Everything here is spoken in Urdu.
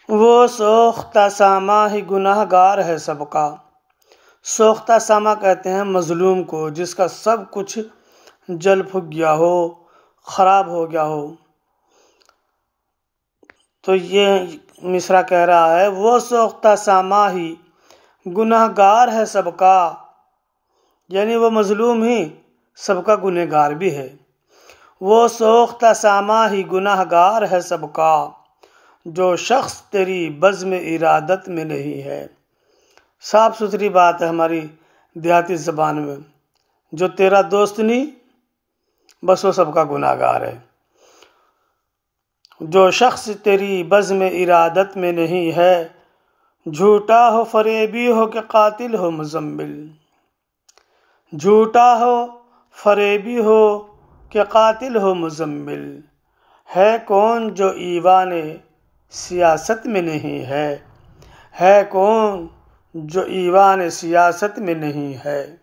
وہ سوختہ سامہ ہی گناہ گار ہے سب کا۔ سوختہ سامہ کہتے ہیں مظلوم کو جس کا سب کچھ جل پھک گیا ہو، خراب ہو گیا ہو۔ تو یہ مصرع کہہ رہا ہے وہ سوختہ سامہ ہی گناہ گار ہے سب کا، یعنی وہ مظلوم ہی سب کا گنہ گار بھی ہے۔ وہ سوختہ سامہ ہی گناہ گار ہے سب کا، جو شخص تیری بزم ارادت میں نہیں ہے۔ صاف ستھری بات ہے ہماری دیہاتی زبان میں، جو تیرا دوست نہیں بس وہ سب کا گناہ گار ہے۔ جو شخص تیری بزم ارادت میں نہیں ہے، جھوٹا ہو فریبی ہو کہ قاتل ہو مزمل۔ جھوٹا ہو فریبی ہو کہ قاتل ہو مزمل، ہے کون جو ایوان سیاست میں نہیں ہے، ہے کون جو ایوان سیاست میں نہیں ہے۔